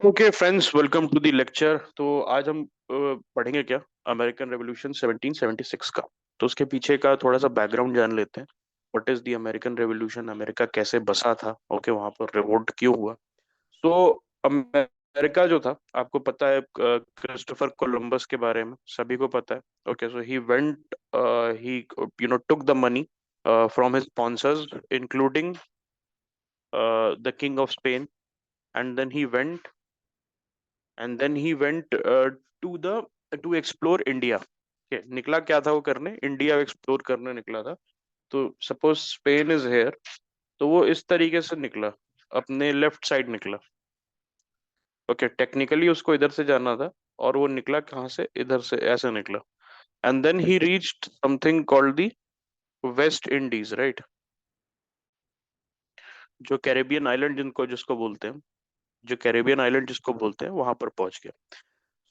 Okay friends, welcome to the lecture. तो आज हम पढ़ेंगे क्या, अमेरिकन रेवोल्यूशन 1776 का। तो उसके पीछे का थोड़ा सा बैकग्राउंड जान लेते हैं। What is the American revolution, America कैसे बसा था, ओके, वहां पर रिवोल्ट क्यों हुआ। तो अमेरिका जो था, आपको पता है, क्रिस्टोफर कोलंबस के बारे में सभी को पता है। Okay, so he went, he took the money from his sponsors, including the king of Spain, and then he went to the to explore India. निकला क्या था वो करने, इंडिया एक्सप्लोर करने निकला था। तो सपोज स्पेन इज हेयर, तो वो इस तरीके से निकला, अपने लेफ्ट साइड निकला। ओके, टेक्निकली उसको इधर से जाना था, और वो निकला कहाँ से, इधर से ऐसे निकला। And then he reached something called the West Indies, right. जो कैरेबियन आइलैंड जिनको जिसको बोलते हैं, जो कैरेबियन आइलैंड जिसको बोलते हैं, वहां पर पहुंच गया।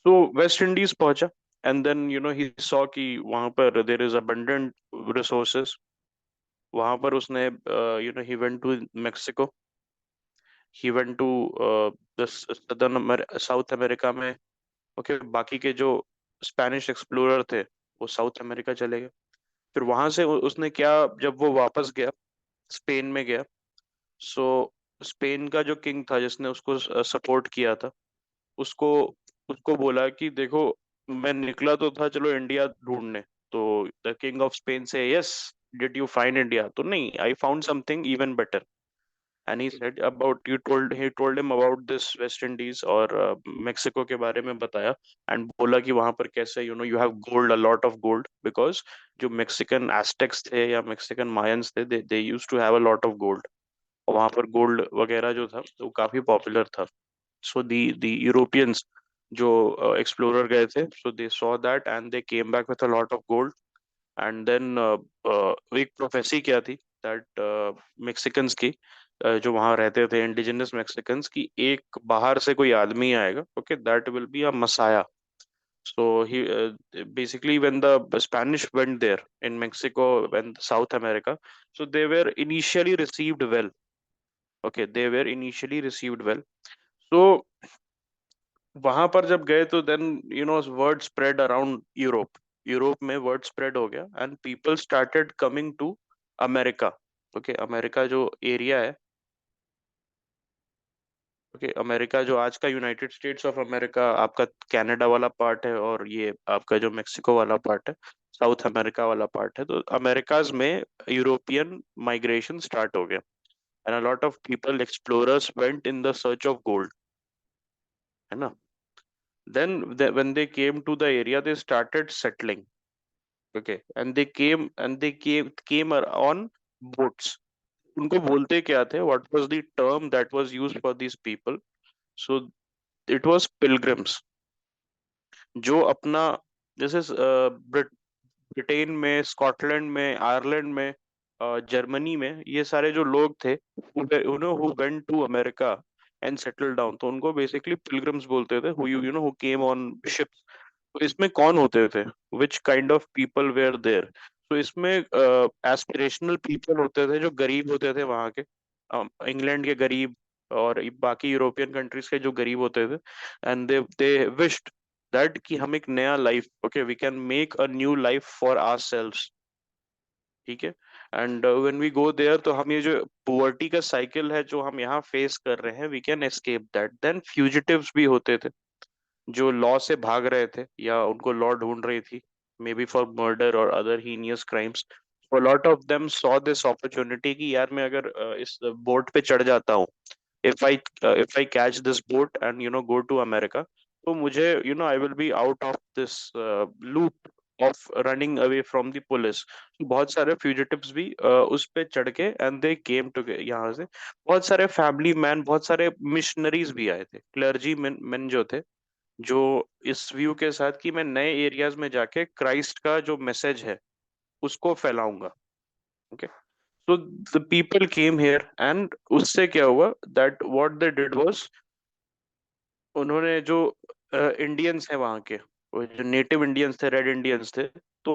तो वेस्ट इंडीज पहुंचा। एंड देन ही सॉ कि वहां पर देयर इज अबंडेंट रिसोर्सेस। वहां पर उसने he went to Mexico, he went to the southern South America में। ओके, बाकी के जो स्पेनिश एक्सप्लोरर थे वो साउथ अमेरिका चले गए। फिर वहां से उसने क्या, जब वो वापस गया, स्पेन में गया। सो स्पेन का जो किंग था जिसने उसको सपोर्ट किया था, उसको उसको बोला कि देखो, मैं निकला तो था चलो इंडिया ढूंढने। तो द किंग ऑफ स्पेन से, yes, did you find India? तो नहीं, I found something even better. And he said about, you told he told him about this West Indies और मेक्सिको के बारे में बताया। एंड बोला कि वहां पर कैसे you have gold, a lot of gold, because जो मेक्सिकन एस्टेक्स थे या मेक्सिकन मायंस थे, they use to have a lot of gold. वहां पर गोल्ड वगैरह जो था वो काफी पॉपुलर था। सो दी यूरोपियंस जो एक्सप्लोरर गए थे, so they saw that and they came back with a lot of gold. And then एक प्रोफेसी क्या थी, दैट मेक्सिकन्स की, जो वहां रहते थे इंडिजिनस मेक्सिकन्स की, एक बाहर से कोई आदमी आएगा, okay, that will be a messiah. So he basically, when the Spanish went there in Mexico and South America, so they were initially received well. Okay, they were initially received well. So वहां पर जब गए तो then word spread around Europe. Europe में word spread हो गया and people started coming to America. Okay, America जो area है, ओके, अमेरिका जो आज का यूनाइटेड स्टेट्स ऑफ अमेरिका, आपका कनाडा वाला पार्ट है, और ये आपका जो मेक्सिको वाला पार्ट है, साउथ अमेरिका वाला पार्ट है। तो अमेरिकाज में यूरोपियन माइग्रेशन स्टार्ट हो गया, and a lot of people, explorers, went in the search of gold, है ना। Then when they came to the area, they started settling. Okay, and they came on boats. उनको बोलते क्या थे? What was the term that was used for these people? So it was pilgrims, जो अपना, जैसे Britain में, Scotland में, Ireland में, जर्मनी में, ये सारे जो लोग थे, who went to America and settle down, तो उनको बेसिकली पिलग्रिम्स बोलते थे, हु केम ऑन शिप्स। तो इसमें कौन होते थे, which kind of people were there? तो इसमें एस्पिरेशनल पीपल होते थे, जो गरीब होते थे वहां के, इंग्लैंड के गरीब, और बाकी यूरोपियन कंट्रीज के जो गरीब होते थे। एंड दे विश्ड दैट कि हम एक नया life, okay, we can make a new life for ourselves. ठीक है। And when we go there, तो हम ये जो पुअर्टी का साइकिल है जो हम यहाँ फेस कर रहे हैं, we can escape that. Then fugitives भी होते थे, जो लॉ से भाग रहे थे या उनको लॉ ढूंढ रही थी, मे बी फॉर मर्डर और other heinous crimes. a lot of them saw this opportunity कि यार मैं अगर इस बोट पे चढ़ जाता हूँ, if I catch this boat and go to America, तो मुझे I will be out of this loop of running away from the police। बहुत सारे फ्यूजिटिव्स भी उस पे चढ़ के, एंड दे केम टू, यहाँ से बहुत सारे फैमिली मैन, बहुत सारे मिशनरीज भी आए थे, क्लर्जी मैन जो थे, जो इस व्यू के साथ कि मैं नए एरियाज में जाके क्राइस्ट का जो मैसेज है उसको फैलाऊंगा। Okay, so the people came here, and उससे क्या हुआ, that what they did was, उन्होंने जो इंडियंस हैं वहाँ के, वो जो नेटिव इंडियंस थे, रेड इंडियंस थे, तो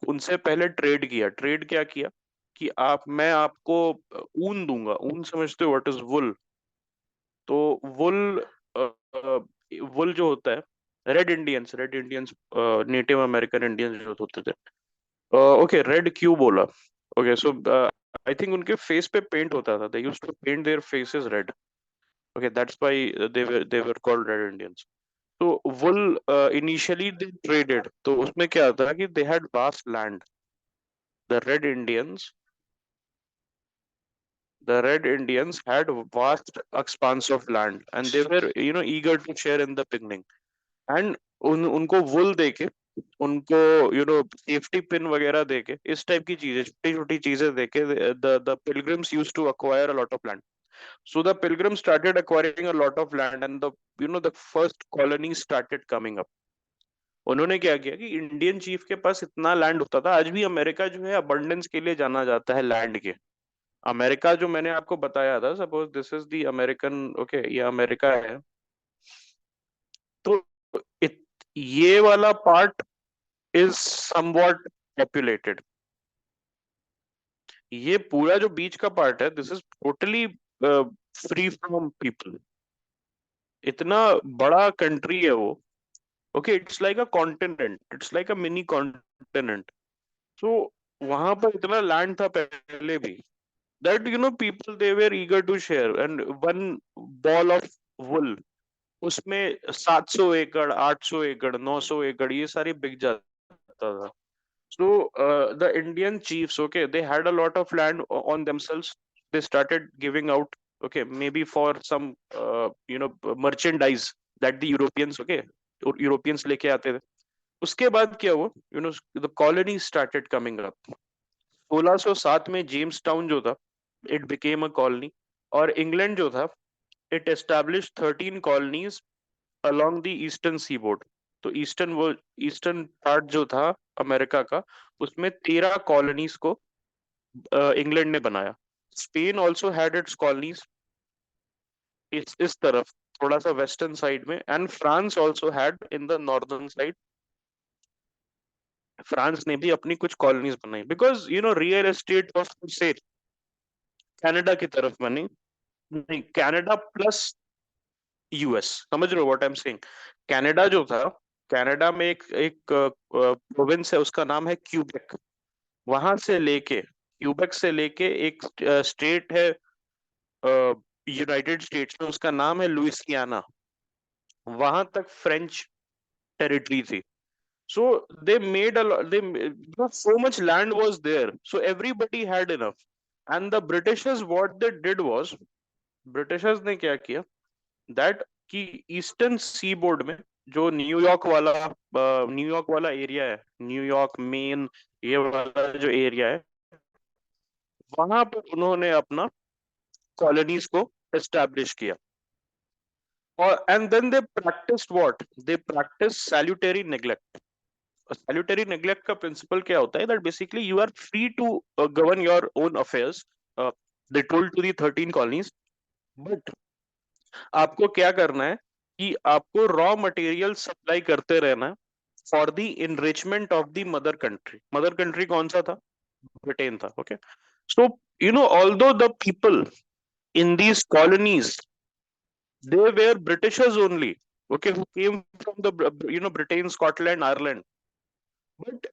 उनसे पहले ट्रेड किया। ट्रेड क्या किया कि मैं आपको ऊन दूंगा। ऊन समझते हो, व्हाट इज वुल? तो वुल वुल जो होता है, red Indians native American Indians जो होते थे, ओके रेड क्यों बोला, ओके सो आई थिंक उनके फेस पे पेंट होता था, they used to paint their faces red, okay that's why they were called red Indians. तो वुल इनिशियली दे ट्रेडेड, तो उसमें क्या था कि they had vast land, the red Indians the red Indians had vast expanse of land and they were eager to share in the picnic, and उनको wool देके, उनको सेफ्टी पिन वगैरह देके, इस टाइप की चीजें, छोटी छोटी चीजें देके, the pilgrims used to acquire a lot of land. So the pilgrims started acquiring a lot of land and the first colonies started coming up. उन्होंने क्या किया कि इंडियन चीफ के पास इतना लैंड होता था, आज भी अमेरिका जो है अबंडेंस के लिए जाना जाता है लैंड के। अमेरिका जो मैंने आपको बताया था, suppose this is the American, okay ये अमेरिका है, तो इत, ये वाला पार्ट इज समवॉट पॉपुलेटेड, ये पूरा जो बीच का पार्ट है this is totally free from people, इतना बड़ा कंट्री है वो, okay it's like a continent, it's like a mini continent. तो वहां पर इतना लैंड था पहले भी, that people they were eager to share, and one ball of wool उसमें 700 एकड़, 800 एकड़, 900 एकड़ ये सारी बिक जाता था। So the Indian chiefs, okay, they had a lot of land on themselves. They started giving out, okay, maybe for some merchandise that the Europeans, okay, Europeans लेके आते थे। उसके बाद क्या हुआ, the colonies started coming up। 1607 में James town जो था, इट बिकेम अ कॉलोनी, और इंग्लैंड जो था, it establish 13 colonies along the eastern seaboard. तो ईस्टर्न पार्ट जो था अमेरिका का, उसमें 13 कॉलोनीज को इंग्लैंड ने बनाया। Spain also had it's colonies इस तरफ, थोड़ा सा वेस्टर्न साइड में, and France also had in the northern side, France ने भी अपनी कुछ कॉलोनीज बनाई, बिकॉज रियल एस्टेट ऑफ से कनाडा की तरफ बनी, नहीं कनाडा प्लस यूएस, समझ रहे हो what I am saying. Canada जो था, कनाडा में एक एक प्रोविंस है, उसका नाम है क्यूबेक, वहां से लेके, क्यूबेक से लेके एक स्टेट है यूनाइटेड स्टेट्स में, उसका नाम है लुइसियाना, वहां तक फ्रेंच टेरिटरी थी। So they made a lot, so much land was there, so everybody had enough. And the Britishers, what they did was, Britishers ने क्या किया, दैट कि ईस्टर्न सी बोर्ड में, जो न्यूयॉर्क वाला एरिया है, न्यूयॉर्क मेन, ये वाला जो एरिया है, वहां पर उन्होंने अपना कॉलोनीज को एस्टैब्लिश किया। और and then they practised what, they practice salutary neglect. Salutary neglect का प्रिंसिपल क्या होता है, that basically you are free to govern your own affairs, they told to the 13 colonies, but आपको क्या करना है कि आपको रॉ मटेरियल सप्लाई करते रहना है for the enrichment of the mother country. Mother country कौन सा था, ब्रिटेन था, okay. So although the people in these colonies, they were Britishers only, okay, who came from the Britain, Scotland, Ireland, but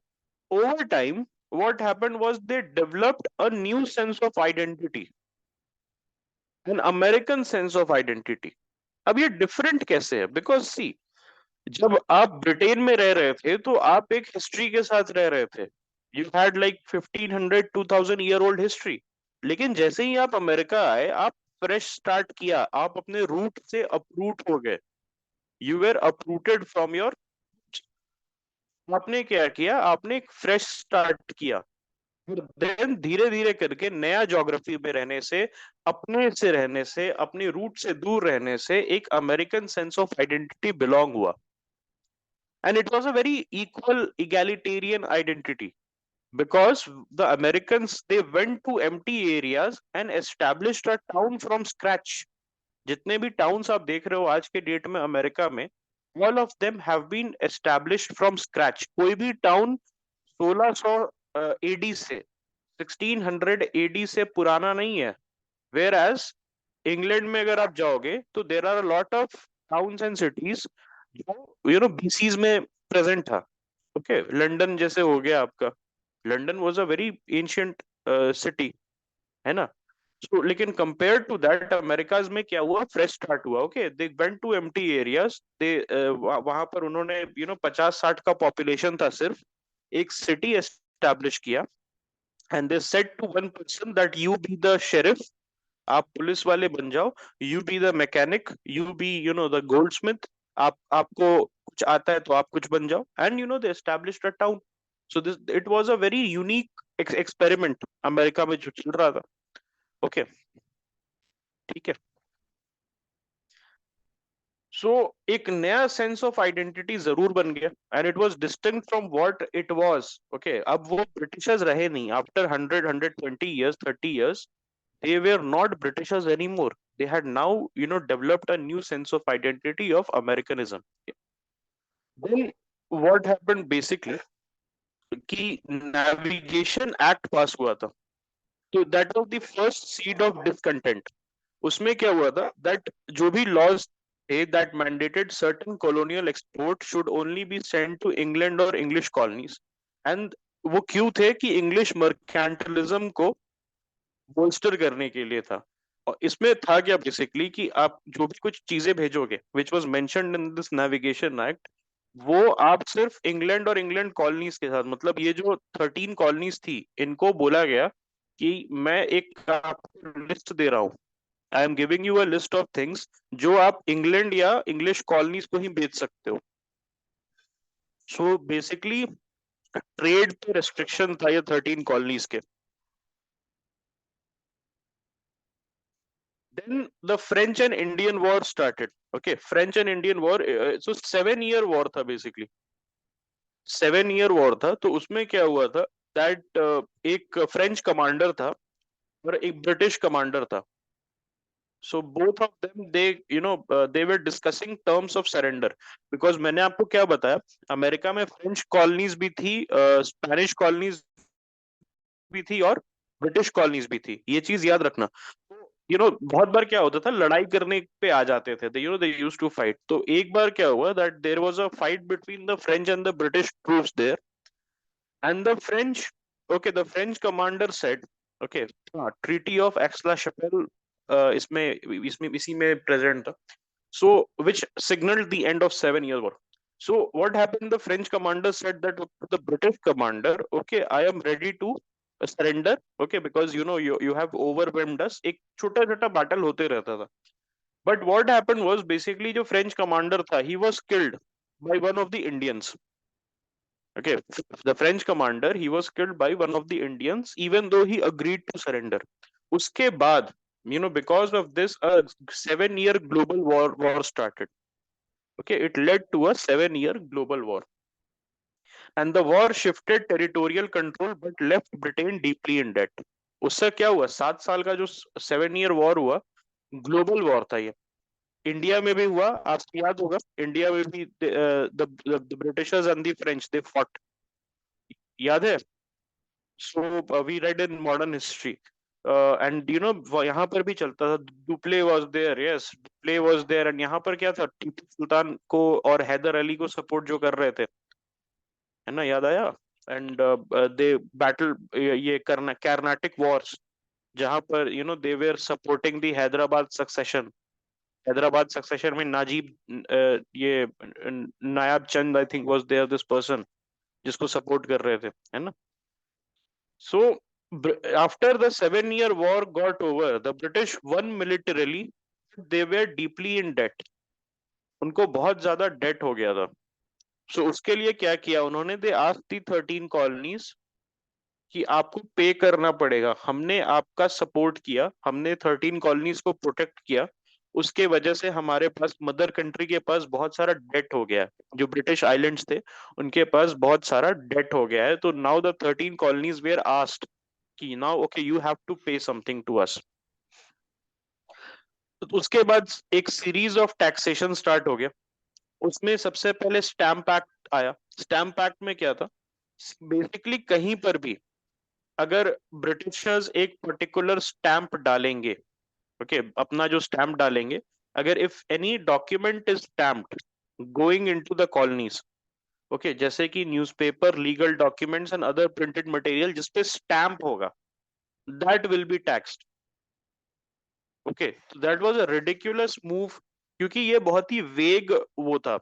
over time what happened was they developed a new sense of identity, an American sense of identity। अब ये different कैसे है, because सी, जब आप Britain में रह रहे थे तो आप एक हिस्ट्री के साथ रह रहे थे, you had like 1500 2000 year old history. लेकिन जैसे ही आप अमेरिका आए, आप फ्रेश स्टार्ट किया, आप अपने रूट से अपरूट हो गए, you were uprooted from your, आपने क्या किया, आपने एक फ्रेश स्टार्ट किया। देन धीरे धीरे करके नया ज्योग्राफी में रहने से, अपने से रहने से, अपने रूट से दूर रहने से एक American sense of identity belong हुआ, and it was a very equal egalitarian identity, because the Americans, they went to empty areas and established a town from scratch। जितने भी टाउन्स आप देख रहे हो आज के डेट में अमेरिका में, all of them have been established from scratch। कोई भी टाउन 1600 एडी से, 1600 एडी से पुराना नहीं है। वेयर एज इंग्लैंड में अगर आप जाओगे तो there are lot of towns and cities जो बीसीज में प्रेजेंट था। ओके, लंदन जैसे हो गया आपका, London was a very ancient city, है ना। So, लेकिन कंपेयर टू दैट अमेरिकाज में क्या हुआ, फ्रेश स्टार्ट हुआ। Okay, they went to empty areas, they वहां पर उन्होंने 50-60 का पॉपुलेशन था सिर्फ, एक सिटी एस्टैब्लिश किया। And they said to one person that you be the sheriff, आप पुलिस वाले बन जाओ, you be the mechanic, you be the goldsmith, आपको कुछ आता है तो आप कुछ बन जाओ। And they established a town. So this it was a very unique experiment America में जो चल रहा था। ओके, ठीक है। सो एक नया सेंस ऑफ आइडेंटिटी जरूर बन गया, and it was distinct from what it was. Okay, अब वो ब्रिटिशर्स रहे नहीं after 100-120 years, 30 years, they were not Britishers anymore. They had now developed a new sense of identity of Americanism. Then what happened basically कि navigation act pass हुआ था, तो that was the first seed of discontent. उसमें क्या हुआ था that जो भी लॉज थे that mandated certain colonial export should only be sent to England और इंग्लिश कॉलोनीज। एंड वो क्यों थे कि इंग्लिश मर्केंटलिज्म को बोल्स्टर करने के लिए था। और इसमें था क्या बेसिकली कि आप जो भी कुछ चीजें भेजोगे which was mentioned in this navigation act, वो आप सिर्फ इंग्लैंड और इंग्लैंड कॉलोनीज के साथ, मतलब ये जो 13 कॉलोनीज थी इनको बोला गया कि मैं एक आपको लिस्ट दे रहा हूँ, I am giving you a list of things जो आप इंग्लैंड या इंग्लिश कॉलोनीज को ही बेच सकते हो। सो बेसिकली ट्रेड पे रेस्ट्रिक्शन था ये 13 कॉलोनीज के। Then the French and Indian War started. Okay, French and Indian War. So 7 year war था basically. 7 year war था, तो उसमें क्या हुआ था दैट एक फ्रेंच कमांडर था और एक ब्रिटिश कमांडर था। So both of them they they were discussing terms of surrender. Because मैंने आपको क्या बताया, अमेरिका में फ्रेंच कॉलोनीज भी थी, स्पेनिश कॉलोनीज भी थी और ब्रिटिश कॉलोनीज भी थी, ये चीज याद रखना। तो बहुत बार क्या होता था, लड़ाई करने पे आ जाते थे, दे यूज्ड टू फाइट। तो एक बार क्या हुआ that there was a fight between the French and the British troops there, and the French, okay, the French commander said, okay, treaty of Aix-la-Chapelle इसमें इसमें इसी में प्रेजेंट था। So which signaled the end of 7 year war. So what happened, the French commander said that to the British commander, okay, I am ready to surrender, okay, because you have overwhelmed us। एक छोटा छोटा battle होते रहता था। But what happened was basically जो French commander था, he was killed by one of the Indians। Okay, the French commander, he was killed by one of the Indians even though he agreed to surrender। उसके बाद because of this a 7 year global war started। Okay, it led to a 7 year global war, and the war shifted territorial control but left Britain deeply in debt। उससे क्या हुआ, 7 साल का जो 7 year war हुआ, global war था ये। India में भी हुआ, आपको याद होगा, इंडिया में भी the Britishers and the French they fought, याद है। So we read in modern history, and यहाँ पर भी चलता था, Dupleix was there, yes, Dupleix was there. And यहाँ पर क्या था, टीपू सुल्तान को और हैदर अली को सपोर्ट जो कर रहे थे, है ना, याद आया। एंड दे बैटल, ये करना कर्नाटिक वॉर्स, जहां पर they were supporting the Hyderabad succession. Hyderabad succession में नाजीब, ये नायाब चंद I think was there, this person जिसको सपोर्ट कर रहे थे, है ना। So after the 7 year war got over, the British won militarily, they were deeply in debt। उनको बहुत ज्यादा डेट हो गया था। सो उसके लिए क्या किया उन्होंने, दे आस्क्ड दी 13 कॉलोनीज कि आपको पे करना पड़ेगा। हमने आपका सपोर्ट किया, हमने 13 कॉलोनीज को प्रोटेक्ट किया, उसके वजह से हमारे पास, मदर कंट्री के पास बहुत सारा डेट हो गया है। जो ब्रिटिश आइलैंड्स थे उनके पास बहुत सारा डेट हो गया है। तो now the 13 colonies were asked कि now okay you have to pay something to us. तो उसके बाद एक सीरीज ऑफ टैक्सेशन स्टार्ट हो गया। उसमें सबसे पहले स्टैम्प एक्ट आया। स्टैम्प एक्ट में क्या था, बेसिकली कहीं पर भी अगर ब्रिटिशर्स एक पर्टिकुलर स्टैंप डालेंगे, ओके, अपना जो स्टैंप डालेंगे, अगर if any document is stamped going into the colonies, okay, जैसे कि newspaper, legal documents and other printed material जिसपे स्टैम्प होगा, that will B taxed. Okay, that was a ridiculous move, क्योंकि ये बहुत ही वेग वो था,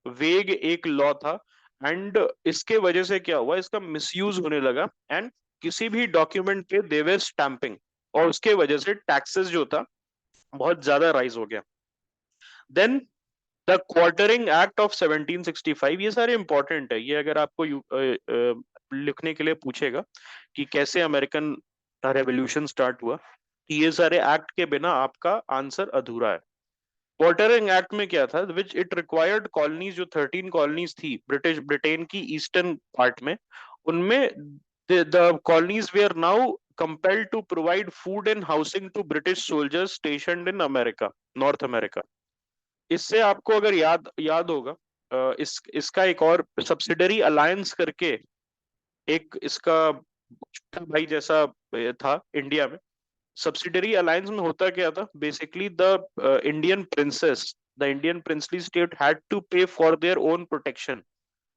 वेग एक लॉ था। एंड इसके वजह से क्या हुआ, इसका मिसयूज होने लगा, एंड किसी भी डॉक्यूमेंट पे दे वर स्टैंपिंग, और उसके वजह से टैक्सेस जो था बहुत ज्यादा राइज हो गया। Then the quartering act of 1765, ये सारे इंपॉर्टेंट है, ये अगर आपको लिखने के लिए पूछेगा कि कैसे अमेरिकन रेवोल्यूशन स्टार्ट हुआ, ये सारे एक्ट के बिना आपका आंसर अधूरा है। क्वार्टरिंग एक्ट में क्या था, विच इट रिक्वायर्ड कॉलोनीज, जो 13 कॉलोनीज थी ब्रिटेन की ईस्टर्न पार्ट में, उनमें the colonies were now compelled to provide food and housing to British soldiers stationed in America, north America. इससे आपको अगर याद याद होगा, इसका एक और सब्सिडरी अलायंस करके एक इसका छोटा भाई जैसा था इंडिया में। सब्सिडरी अलायंस में होता क्या था, basically the Indian princes, the Indian princely state had to pay for their own protection,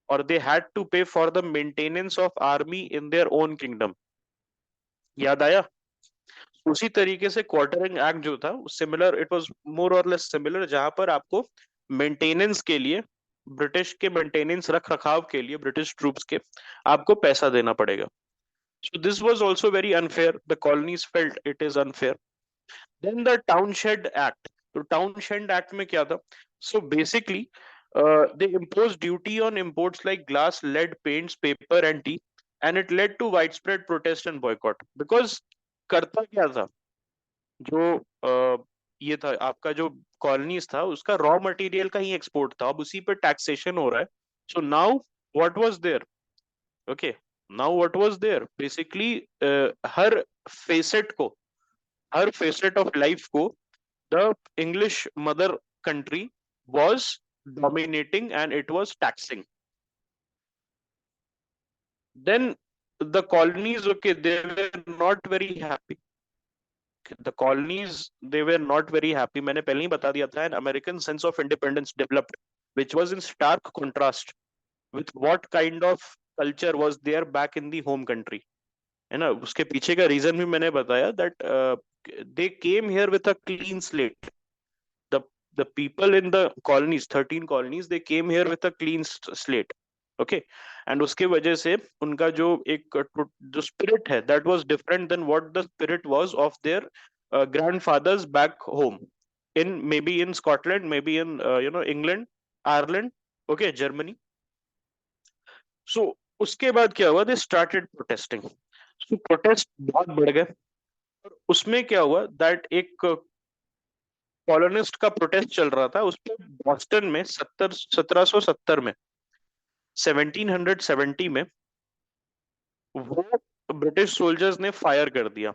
और they had to pay for the maintenance of army in their own kingdom. याद आया? उसी तरीके से क्वार्टरिंग एक्ट जो था सिमिलर, इट वाज मोर और less similar, जहां पर आपको मेंटेनेंस के लिए, ब्रिटिश के मेंटेनेंस रख रखाव के लिए ब्रिटिश ट्रूप्स के आपको पैसा देना पड़ेगा। So this was also very unfair, the colonies felt it is unfair. Then the Townshend Act, तो टाउनशेड एक्ट में क्या था, so basically they imposed duty on imports like glass, lead, paints, paper and tea, and it led to widespread protest and boycott, because करता क्या था, जो ये था आपका जो कॉलोनीज था उसका रॉ मटेरियल का ही एक्सपोर्ट था, अब उसी पे टैक्सेशन हो रहा है। So now what was there, okay, now what was there basically, हर फेसेट को, हर फेसेट ऑफ लाइफ को the English mother country was dominating and it was taxing. Then the colonies, okay, they were not very happy, the colonies they were not very happy, मैंने पहले ही बता दिया था, an American sense of independence developed which was in stark contrast with what kind of culture was there back in the home country, है ना। उसके पीछे का रीजन भी मैंने बताया, that they came here with a clean slate, the the people in the colonies, 13 colonies, they came here with a clean slate, okay, and उसके वजह से उनका जो एक जो स्पिरिट है, that was different than what the spirit was of their grandfathers back home, in maybe in Scotland, maybe in England, Ireland, okay, Germany. So उसके बाद क्या हुआ, they started protesting, so protest बहुत बढ़ गए, और उसमें क्या हुआ, that एक कॉलोनिस्ट का प्रोटेस्ट चल रहा था, उस पर बॉस्टन में 1770 में, 1770 में वो ब्रिटिश सोल्जर्स ने फायर कर दिया,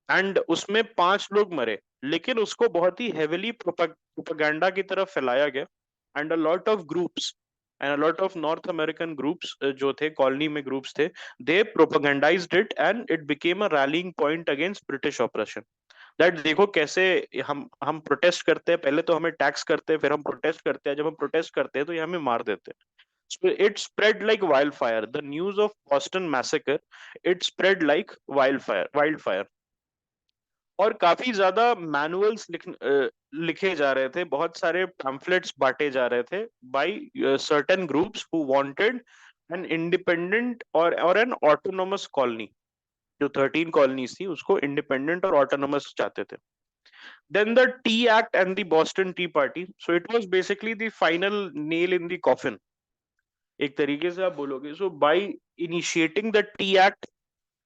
एंड उसमें 5 लोग मरे, लेकिन उसको बहुत ही हेविली प्रोपेगेंडा की तरफ फैलाया गया, and a lot of groups and a lot of North American groups जो थे, कॉलोनी में ग्रुप्स थे, they propagandised it and it became a rallying point against British operation. That देखो कैसे हम प्रोटेस्ट करते हैं, पहले तो हमें टैक्स करते हैं, फिर हम प्रोटेस्ट करते हैं, जब हम प्रोटेस्ट करते हैं तो ये हमें मार देते हैं। So it spread like wildfire. The news of Boston massacre, it spread like wildfire. और काफी ज्यादा मैनुअल्स लिखे जा रहे थे, बहुत सारे पैम्फलेट्स बांटे जा रहे थे by certain groups who wanted an independent और एन ऑटोनोमस कॉलोनी। जो 13 कॉलोनीज थी उसको इंडिपेंडेंट और ऑटोनोमस चाहते थे। Then the Tea Act and the Boston Tea Party. So it was basically the final nail in the coffin. एक तरीके से आप बोलोगे, so by initiating the Tea Act,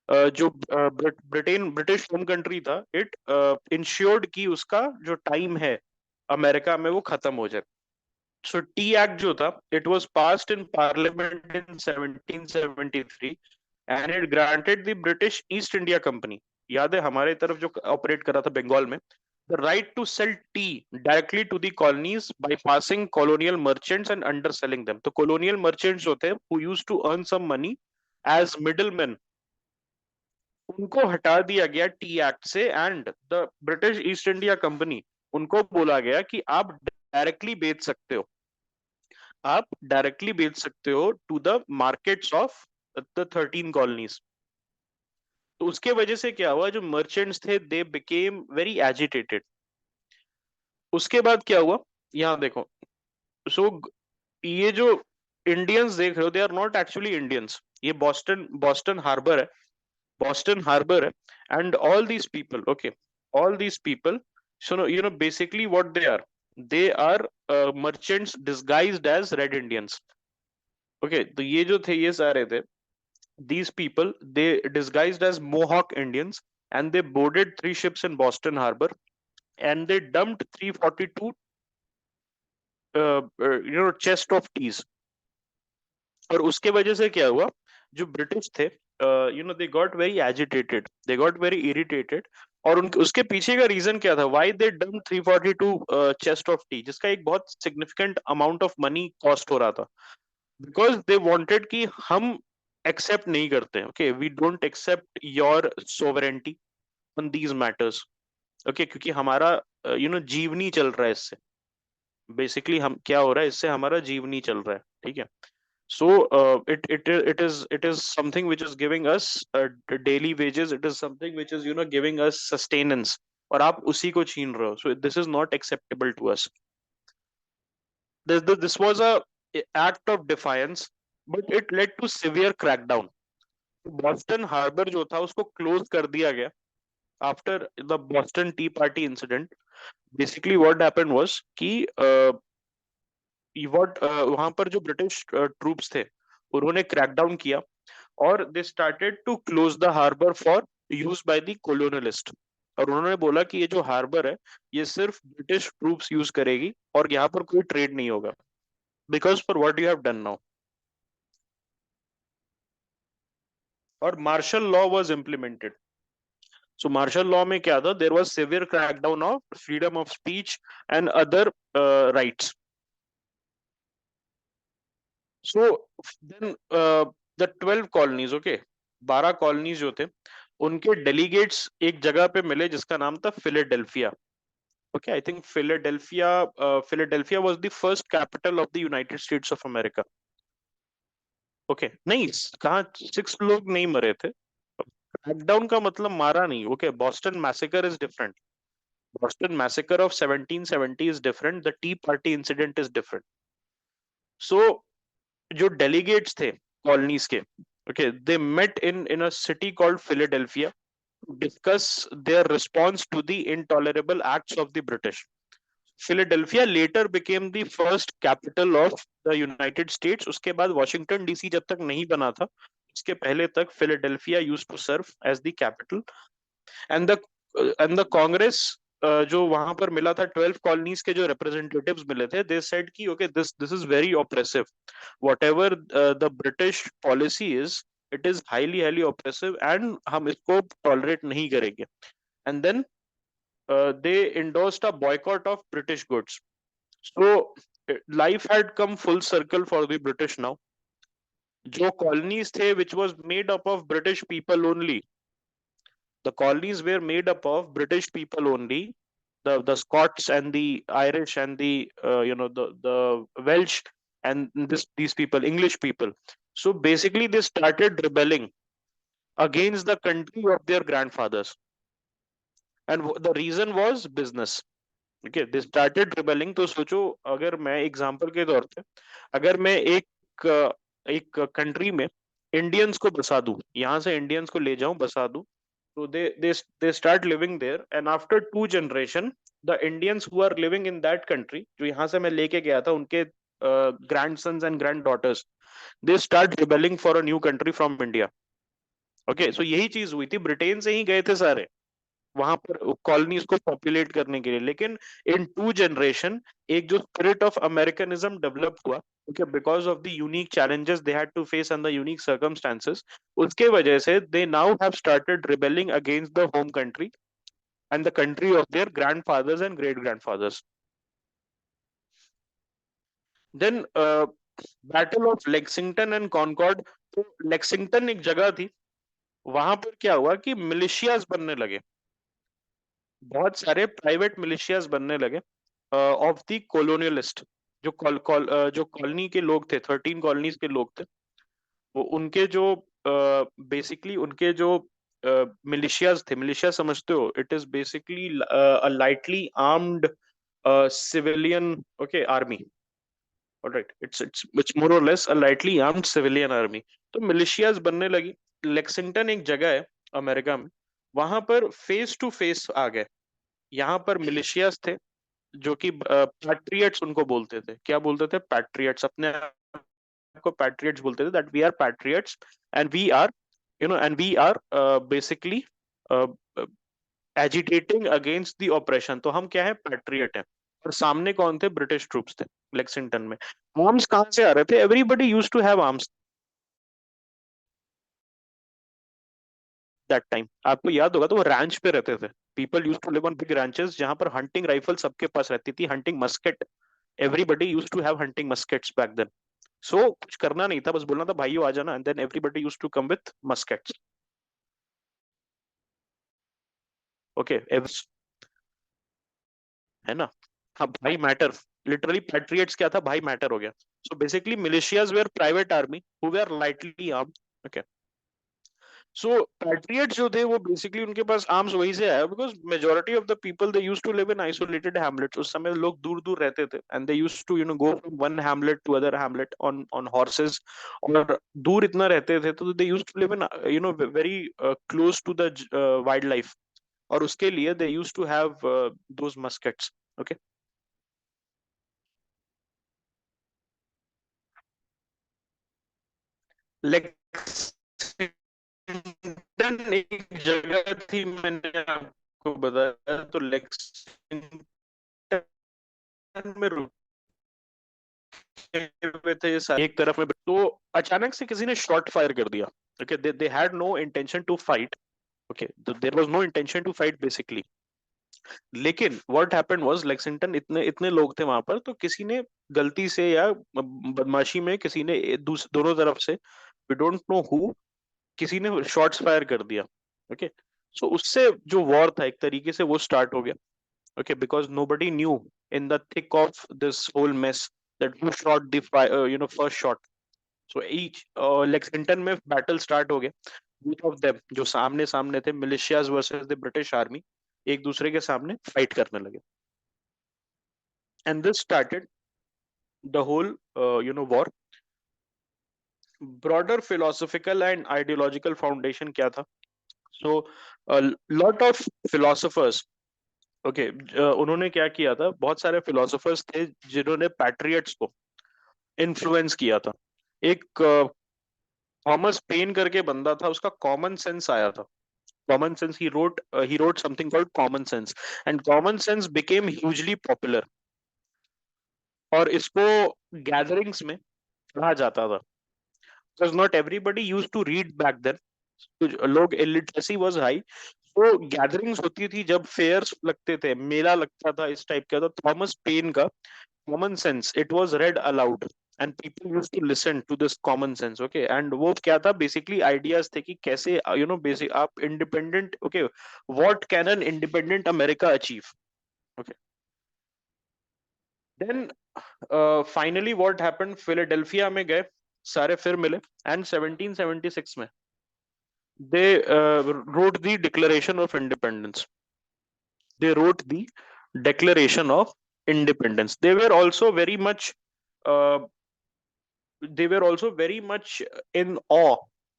जो ब्रिटिश होम कंट्री था, इट इंश्योर्ड कि उसका जो टाइम है अमेरिका में वो खत्म हो जाए। सो टी एक्ट जो था, it was passed in parliament in 1773 and it granted the British east India company, याद है हमारे तरफ जो ऑपरेट कर रहा था बंगाल में, the right to sell tea directly to the colonies bypassing colonial merchants and underselling them. तो colonial merchants होते हैं who used to earn some money as middlemen, उनको हटा दिया गया टी एक्ट से, and the British east India company उनको बोला गया कि आप डायरेक्टली बेच सकते हो, आप डायरेक्टली बेच सकते हो to the markets of the 13 colonies. तो उसके वजह से क्या हुआ, जो मर्चेंट्स थे दे बिकेम वेरी एजिटेटेड। उसके बाद क्या हुआ, यहाँ देखो। सो ये जो इंडियंस देख रहे हो, they are not actually Indians. ये बॉस्टन बॉस्टन हार्बर है, बॉस्टन हार्बर है। And all these people, okay, all these people, so you know basically what they are merchants disguised as red Indians. Okay, तो ये जो थे ये सारे थे, these people, they disguised as Mohawk Indians, and they boarded 3 ships in Boston Harbor, and they dumped 342 chest of teas। और उसके वजह से क्या हुआ, जो ब्रिटिश थे, they got very agitated, they got very irritated. और उनके उसके पीछे का रीजन क्या था, why they dump 342 chest of tea, जिसका एक बहुत significant amount of money cost हो रहा था। बिकॉज दे वांटेड कि हम एक्सेप्ट नहीं करते, okay, we don't accept your sovereignty on these matters. Okay, क्योंकि हमारा जीवनी चल रहा है इससे, बेसिकली हम क्या हो रहा है इससे, हमारा जीवनी चल रहा है, ठीक है। So it is something which is giving us daily wages. It is something which is giving us sustenance. और आप उसी को छीन रहे हो, so this is not acceptable to us. This was a act of defiance, but it led to severe crackdown. Boston harbour जो था उसको क्लोज कर दिया गया after the Boston tea party incident. Basically what happened was कि वहां पर जो ब्रिटिश ट्रूप्स थे उन्होंने क्रैकडाउन किया, और they started to close the harbour for use by the colonialist. और उन्होंने बोला कि ये जो हार्बर है ये सिर्फ ब्रिटिश ट्रूप्स यूज करेगी, और यहाँ पर कोई ट्रेड नहीं होगा, because for what you have done now. और martial law was implemented. So martial law में क्या था, there was severe crackdown of freedom of speech and other rights. So then the 12 colonies, okay, 12 colonies जो थे उनके delegates एक जगह पे मिले जिसका नाम था Philadelphia. Okay, I think Philadelphia was the first capital of the United States of America. Okay, नहीं, कहाँ 6 लोग नहीं मरे थे। क्रैकडाउन का मतलब मारा नहीं, okay, Boston massacre is different. Boston massacre of 1770 is different, the tea party incident is different. So जो डेलीगेट्स थे कॉलोनीज के, okay, they met in a city called Philadelphia to discuss their response to the intolerable acts of the British. Philadelphia later became the first capital of the United States। उसके बाद Washington DC जब तक नहीं बना था उसके पहले तक Philadelphia used to serve as the capital. And the Congress जो वहां पर मिला था, 12 कॉलोनीज के जो रिप्रेजेंटेटिव्स मिले थे, दे सेड कि okay, this this is very oppressive, whatever the British policy is, it is highly highly oppressive, and हम इसको टॉलरेट नहीं करेंगे। And then they endorsed a boycott of British goods. So life had come full circle for the British now. जो colonies थे which was made up of British people only, the colonies were made up of British people only, the Scots and the Irish and the the Welsh, and these people, English people. So basically they started rebelling against the country of their grandfathers, and the reason was business. ठीक है, they started rebelling. तो सोचो, अगर मैं example के तौर पे, अगर मैं एक कंट्री में इंडियंस को बसा दूं, यहाँ से इंडियंस को ले जाऊं बसा दूं, तो they start living there, and after 2 generation the Indians who are living in that country, जो यहाँ से मैं लेके गया था, उनके grandsons and granddaughters, they start rebelling for a new country from India. Okay, so यही चीज हुई थी, ब्रिटेन से ही गए थे सारे वहां पर कॉलोनीज को पॉपुलेट करने के लिए। लेकिन इन 2 जनरेशन एक जो स्पिरिट ऑफ अमेरिकनिज्म डेवलप हुआ, okay, because of the unique challenges they had to face and the unique circumstances, उसके वजह से they now have started rebelling against the home country and the country of their grandfathers and great grandfathers. Then battle of Lexington and Concord. तो Lexington एक जगह थी, वहां पर क्या हुआ कि मिलिशियाज बनने लगे। बहुत सारे प्राइवेट मिलिशियाज बनने लगे ऑफ द कॉलोनियलिस्ट, जो जो कॉलोनी के लोग थे, 13 कॉलोनीज के लोग थे, वो उनके जो बेसिकली उनके जो मिलिशियाज थे, मिलिशिया समझते हो, it is basically a lightly armed civilian, okay, army, alright, it's more और less a lightly armed civilian army. तो मिलिशियाज बनने लगी। लेक्सिंगटन एक जगह है अमेरिका में, वहां पर फेस टू फेस आ गए। यहाँ पर मिलिशियाज थे जो कि पैट्रियट्स उनको बोलते थे। क्या बोलते थे? पैट्रियट्स, अपने आप को पैट्रियट्स बोलते थे, that we are patriots and we are, and we are basically agitating against the operation. तो हम क्या है? पैट्रियट है। और सामने कौन थे? ब्रिटिश ट्रूप्स थे लेक्सिंगटन में। आर्म्स कहाँ से आ रहे थे? Everybody used to have arms that time. आपको याद होगा तो वो रैंच पे रहते थे। People used to live on big ranches, जहां पर हंटिंग राइफल सबके पास रहती थी, hunting musket. Everybody used to have hunting muskets back then. So कुछ करना नहीं था, बस बोलना था भाइयों आ जाना, and then everybody used to come with muskets. Okay, है ना? हाँ, भाई मैटर, लिटरली पैट्रियट्स क्या था? भाई मैटर हो गया। So basically militias were private army who were lightly armed. Okay, so patriots जो थे वो बेसिकली उनके पास आर्म्स वहीं से आया, because majority of the people they used to live in isolated hamlets. उस समय लोग दूर दूर रहते थे, and they used to go from one hamlet to other hamlet on on horses. और दूर इतना रहते थे तो they used to live in very close to the wild life. और उसके लिए they used to have those muskets. Okay, Lexington एक जगह थी, मैंने आपको बताया, तो लेक्सिंगटन में रुके हुए थे ये सारे एक तरफ में। तो अचानक से किसी ने शॉट फायर कर दिया। Okay, they had no intention to fight. Okay, there was no intention to fight basically. लेकिन व्हाट हैपेंड वाज, लेक्सिंगटन इतने इतने लोग थे वहां पर, तो किसी ने गलती से या बदमाशी में किसी ने दोनों तरफ से, वी डोंट नो हु, किसी ने शॉट्स फायर कर दिया। ओके, सो उससे जो वॉर था एक तरीके से वो स्टार्ट हो गया। Okay, because nobody knew in the thick of this whole mess that who shot the first shot. So each Lexington में बैटल स्टार्ट हो गया। बोथ ऑफ देम, जो सामने सामने थे, militias versus the British army, एक दूसरे के सामने फाइट करने लगे। And this started the whole war. Broader philosophical and ideological foundation क्या था? So lot of philosophers, okay, उन्होंने क्या किया था? बहुत सारे फिलोसोफर्स थे जिन्होंने पैट्रियट्स को इन्फ्लुएंस किया था। एक थॉमस पेन करके बंदा था, उसका कॉमन सेंस आया था। Common sense, he wrote something called common sense, and common sense became hugely popular. और इसको गैदरिंग्स में पढ़ा जाता था, because not everybody use to read back then. लोग, इलिटरेसी वाज हाई। तो गैदरिंग्स होती थी, जब फेयर्स लगते थे, मेला लगता था इस टाइप का, तो थॉमस पेन का common sense, it was read aloud, and people use to listen to this common sense. Okay, and वो क्या था? बेसिकली आइडियाज थे कि कैसे बेसिक आप independent, okay, what can an independent America achieve. Okay, then finally what happened, Philadelphia में गए, सारे फिर मिले, एंड 1776 में they wrote the Declaration of Independence. They wrote the Declaration of Independence. Uh, they were also very much in awe.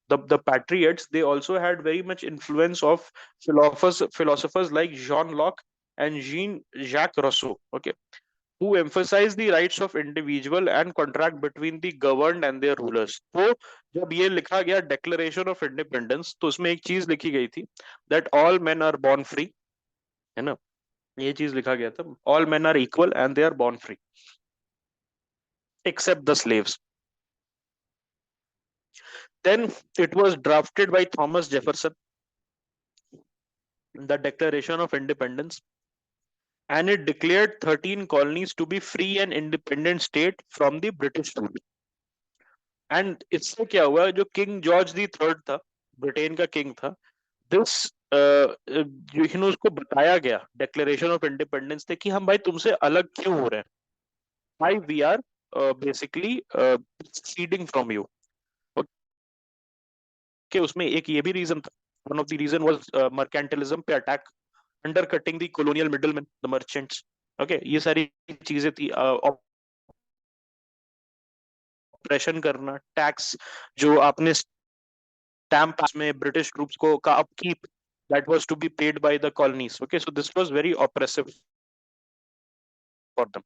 The patriots, they also had very much influence of philosophers like Jean Locke and Jean Jacques Rousseau. Okay, who emphasize the rights of individual and contract between the governed and their rulers. तो जब ये लिखा गया declaration of independence, तो उसमें एक चीज लिखी गई थी, that all men are born free, है ना? ये चीज लिखा गया था, all men are equal and they are born free except the slaves. Then it was drafted by Thomas Jefferson, the Declaration of Independence, and it declared 13 colonies to be free and independent state from the British rule. And इससे क्या हुआ? जो king George दी third था, Britain का king था, this उसको बताया गया डिक्लेरेशन ऑफ इंडिपेंडेंस थे कि हम भाई तुमसे अलग क्यों हो रहे हैं, why we are basically seeding from you. Okay, उसमें एक ये भी रीजन था, one of the reason was mercantilism पे attack, undercutting the colonial middleman the merchants. Okay, ये सारी चीजें थी, ऑपरेशन करना, टैक्स जो आपने स्टैम्प में ब्रिटिश ट्रूप्स को का upkeep that was to be paid by the colonies. Okay, so this was very oppressive for them.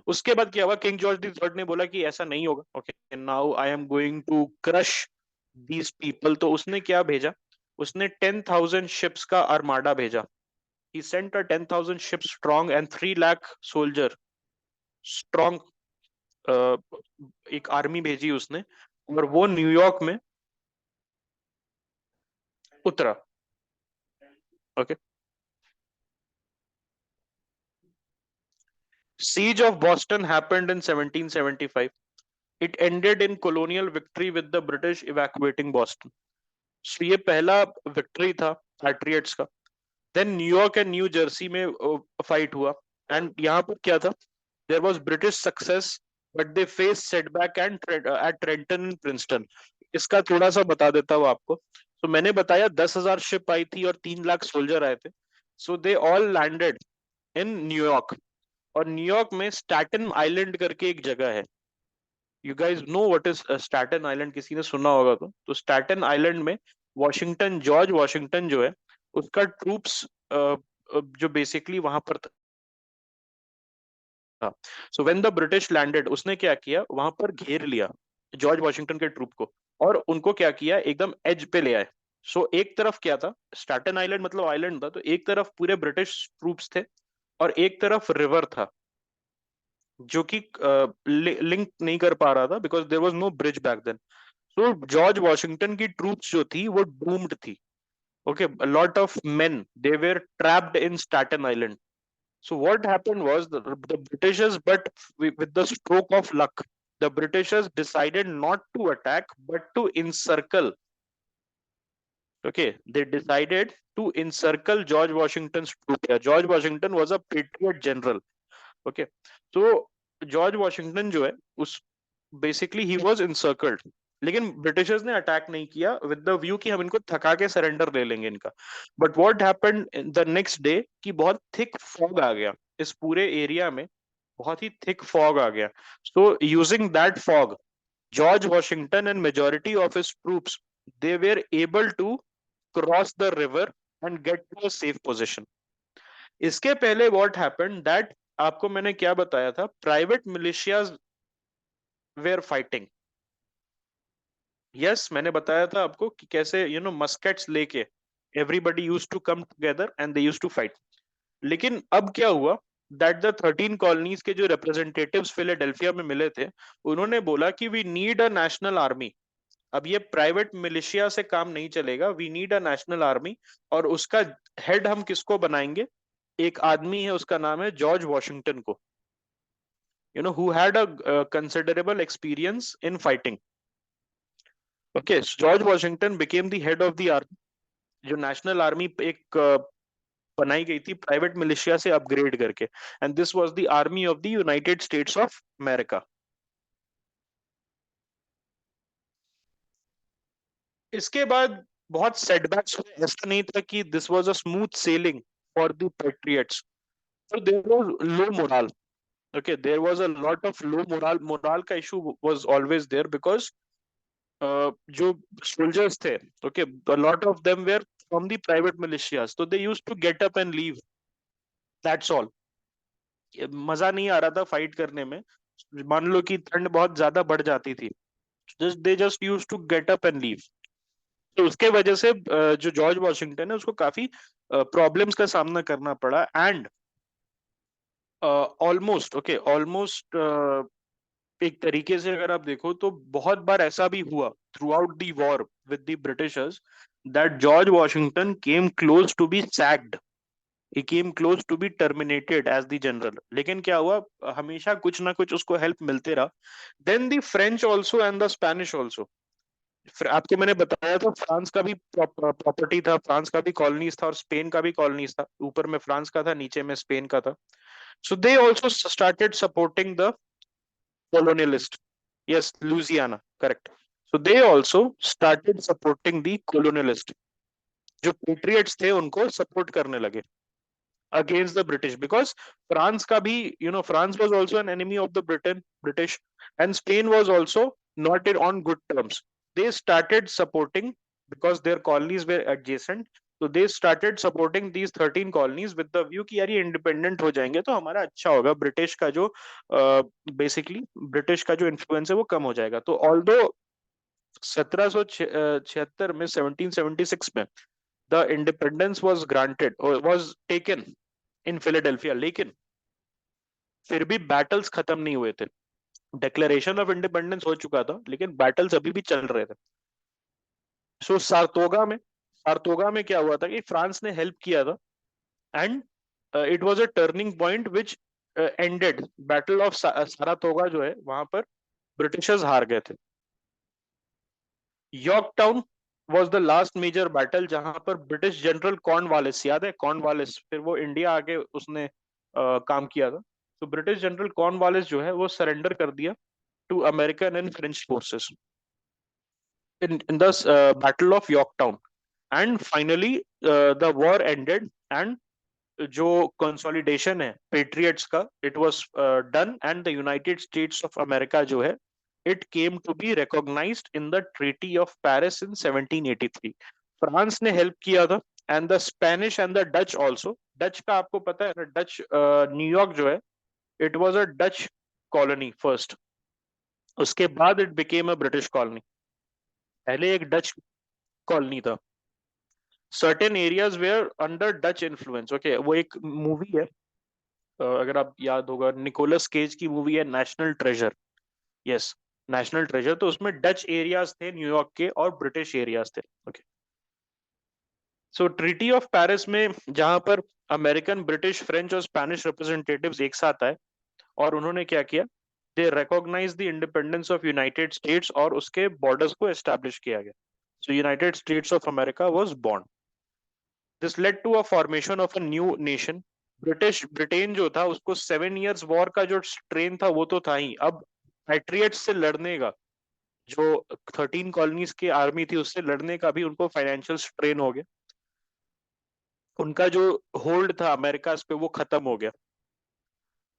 उसके बाद क्या हुआ, किंग जॉर्ज दी थर्ड ने बोला कि ऐसा नहीं होगा, okay now I am going to crush these people. तो उसने क्या भेजा, उसने 10,000 शिप्स का आर्माडा भेजा। he sent a 10,000 ships strong and 3 lakh soldier strong, एक आर्मी भेजी उसने, और वो न्यूयॉर्क में उतरा। Okay, siege of Boston happened in 1775. It ended in colonial victory with the British evacuating Boston. So ये पहला विक्ट्री था पैट्रियट्स का। Then New York and New Jersey में फाइट हुआ, एंड यहाँ पर क्या था, there was British success but they face setback and at Trenton and Princeton. इसका थोड़ा सा बता देता हूँ आपको। तो मैंने बताया 10,000 शिप आई थी और 3 लाख सोल्जर आए थे। So they all landed in New York, और न्यूयॉर्क में स्टैटन आइलैंड करके एक जगह है। You guys know what is Staten Island, किसी ने सुना होगा तो स्टैटन आइलैंड में वॉशिंगटन, जॉर्ज वॉशिंगटन जो है उसका ट्रूप्स जो बेसिकली वहां पर था। So when the British landed, उसने क्या किया, वहां पर घेर लिया जॉर्ज वॉशिंगटन के ट्रूप को, और उनको क्या किया, एकदम एज पे ले आए। सो एक तरफ क्या था, स्टैटन आइलैंड मतलब आइलैंड था, तो एक तरफ पूरे ब्रिटिश ट्रूप्स थे और एक तरफ रिवर था जो कि लिंक नहीं कर पा रहा था because there was no bridge back then. So George Washington की ट्रूप्स जो थी वो डूम्ड थी। Okay, a lot of men, they were trapped in Staten Island. So what happened was the Britishers, but with the stroke of luck, the Britishers decided not to attack but to encircle. Okay, they decided to encircle George Washington's troop here. George Washington was a patriot general. Okay, so George Washington जो है उस basically he was encircled, लेकिन Britishers ने attack नहीं किया with the view कि हम इनको थका के सरेंडर ले लेंगे इनका। But what happened the next day कि बहुत थिक फॉग आ गया इस पूरे एरिया में, बहुत ही थिक फॉग आ गया। So using that fog, George Washington and majority of his troops, they were able to cross the river and get to a safe position. इसके पहले व्हाट हैपेंड दैट, आपको मैंने क्या बताया था, private militias were fighting. Yes, मैंने बताया था आपको कि कैसे मस्केट्स लेके everybody use to come together and they use to fight. लेकिन अब क्या हुआ दैट द 13 कॉलोनीज के जो रिप्रेजेंटेटिव्स फिलाडेल्फिया में मिले थे, उन्होंने बोला कि we need a national army. अब ये प्राइवेट मिलिशिया से काम नहीं चलेगा, we need a national army. और उसका हेड हम किसको बनाएंगे, एक आदमी है उसका नाम है जॉर्ज वॉशिंगटन को, who had a considerable experience in fighting. Okay, George Washington became the head of the army. जो नेशनल आर्मी एक बनाई गई थी प्राइवेट मिलिशिया से अपग्रेड करके, and this was the army of the United States of America. इसके बाद बहुत सेटबैक्स हुए, ऐसा नहीं था कि this was a smooth selling for the patriots. So there was low morale. Okay, there was a lot of low morale. Morale का issue was always there because जो soldiers थे, okay, a lot of them were from the private militias, so they used to get up and leave. That's all. मजा नहीं आ रहा था fight करने में। मान लो कि ठंड बहुत ज्यादा बढ़ जाती थी, they just use to get up and leave. तो उसके वजह से जो जॉर्ज वॉशिंगटन है उसको काफी प्रॉब्लम्स का सामना करना पड़ा। एंड ऑलमोस्ट ओके, ऑलमोस्ट एक तरीके से अगर आप देखो तो बहुत बार ऐसा भी हुआ through the war with the Britishers that George Washington came close to be sacked, he came close to be terminated as the general। लेकिन क्या हुआ, हमेशा कुछ ना कुछ उसको हेल्प मिलते रहा। then the French also and the Spanish also, फिर आपको मैंने बताया था फ्रांस का भी प्रॉपर्टी था, फ्रांस का भी कॉलोनीज था और स्पेन का भी कॉलोनीज था, ऊपर में फ्रांस का था, नीचे में स्पेन का था. So they also started supporting the colonialist. Yes, Louisiana, correct. So they also started supporting the colonialist. जो पेट्रियट्स थे उनको सपोर्ट करने लगे against the British, because France का भी, France was also an enemy of the British, and Spain was also not on good terms. They started supporting because their colonies were adjacent. So they started supporting these 13 colonies with the view कि यार ये independent हो जाएंगे तो हमारा अच्छा होगा, British का जो बेसिकली ब्रिटिश का जो इन्फ्लुएंस है वो कम हो जाएगा. तो ऑल्दो 1776 में 1776 में द इंडिपेंडेंस वाज ग्रांटेड और वाज टेकन इन फिलाडेल्फिया, लेकिन फिर भी बैटल्स खत्म नहीं हुए थे. डिक्लेरेशन ऑफ इंडिपेंडेंस हो चुका था लेकिन बैटल्स अभी भी चल रहे थे. सो सारतोगा में क्या हुआ था कि फ्रांस ने हेल्प किया था, and it was a turning point which ended battle of Saratoga जो है वहां पर ब्रिटिशर्स हार गए थे. Yorktown was the last major battle जहां पर ब्रिटिश जनरल कॉर्नवालिस, याद है कॉर्नवालिस, फिर वो इंडिया आके उसने काम किया था. तो ब्रिटिश जनरल कॉर्नवालिस जो है वो सरेंडर कर दिया to American and French forces in the battle of Yorktown, and finally the war ended, and जो कंसोलिडेशन है पेट्रियट्स का it was done, and the United States of America जो है it came to be recognised in the Treaty of Paris in 1783. France ने help किया था, and the Spanish and the Dutch also. Dutch का आपको पता है, डच न्यूयॉर्क जो है it was a Dutch colony first, उसके बाद it became a British colony. पहले एक डच कॉलोनी था. Certain areas where under Dutch influence. Okay, वो एक मूवी है, अगर आप याद होगा, निकोलस केज की मूवी है National Treasure. Yes, National Treasure. तो उसमें डच एरियाज थे न्यूयॉर्क के और ब्रिटिश एरियाज थे. Okay. So treaty of Paris में जहां पर अमेरिकन, ब्रिटिश, फ्रेंच और स्पेनिश रिप्रेजेंटेटिव्स एक साथ आए, और उन्होंने क्या किया, they recognise the independence of United States और उसके बॉर्डर्स को एस्टैब्लिश किया गया. So United States of America was born. This led to a formation of a new nation. Britain जो था उसको 7 इयर्स वॉर का जो स्ट्रेन था वो तो था ही, अब पैट्रियट्स से लड़ने का, जो 13 कॉलोनीज की आर्मी थी उससे लड़ने का भी उनको फाइनेंशियल स्ट्रेन हो गया. उनका जो होल्ड था अमेरिका पे वो खत्म हो गया.